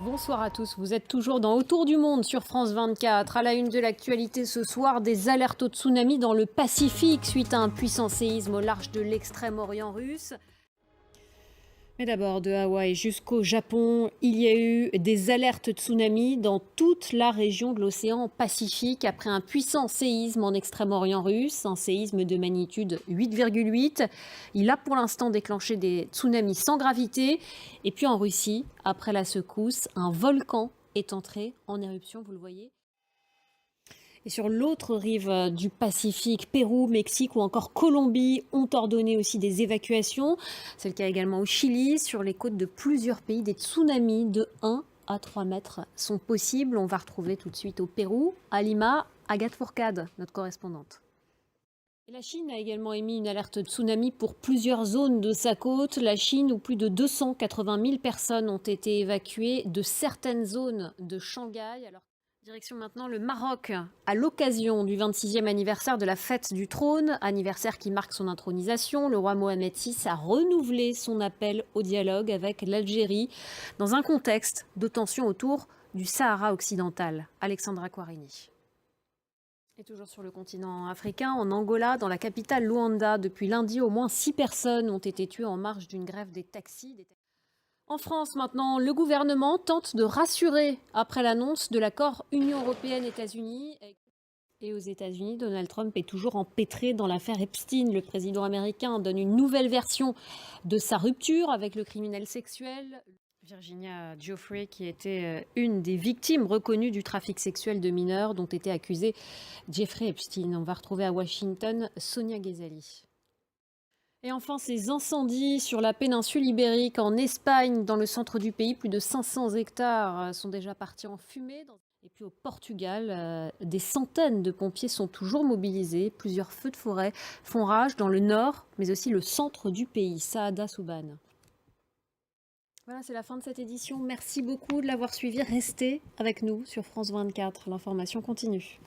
Bonsoir à tous, vous êtes toujours dans Autour du monde sur France 24. À la une de l'actualité ce soir, des alertes au tsunami dans le Pacifique suite à un puissant séisme au large de l'extrême-orient russe. Mais d'abord, de Hawaï jusqu'au Japon, il y a eu des alertes tsunami dans toute la région de l'océan Pacifique après un puissant séisme en extrême-orient russe, un séisme de magnitude 8,8. Il a pour l'instant déclenché des tsunamis sans gravité. Et puis en Russie, après la secousse, un volcan est entré en éruption, vous le voyez. Et sur l'autre rive du Pacifique, Pérou, Mexique ou encore Colombie ont ordonné aussi des évacuations. C'est le cas également au Chili. Sur les côtes de plusieurs pays, des tsunamis de 1 à 3 mètres sont possibles. On va retrouver tout de suite au Pérou, à Lima, Agathe Fourcade, notre correspondante. Et la Chine a également émis une alerte tsunami pour plusieurs zones de sa côte. La Chine, où plus de 280 000 personnes ont été évacuées de certaines zones de Shanghai. Direction maintenant le Maroc, à l'occasion du 26e anniversaire de la fête du trône, anniversaire qui marque son intronisation. Le roi Mohamed VI a renouvelé son appel au dialogue avec l'Algérie dans un contexte de tension autour du Sahara occidental. Alexandra Quarini. Et toujours sur le continent africain, en Angola, dans la capitale Luanda, depuis lundi, au moins 6 personnes ont été tuées en marge d'une grève des taxis. En France maintenant, le gouvernement tente de rassurer après l'annonce de l'accord Union européenne-États-Unis. Et aux États-Unis, Donald Trump est toujours empêtré dans l'affaire Epstein. Le président américain donne une nouvelle version de sa rupture avec le criminel sexuel. Virginia Giuffre, qui était une des victimes reconnues du trafic sexuel de mineurs dont était accusé Jeffrey Epstein. On va retrouver à Washington Sonia Ghazali. Et enfin, ces incendies sur la péninsule ibérique, en Espagne, dans le centre du pays, plus de 500 hectares sont déjà partis en fumée. Et puis au Portugal, des centaines de pompiers sont toujours mobilisés. Plusieurs feux de forêt font rage dans le nord, mais aussi le centre du pays, Saada Souban. Voilà, c'est la fin de cette édition. Merci beaucoup de l'avoir suivi. Restez avec nous sur France 24. L'information continue.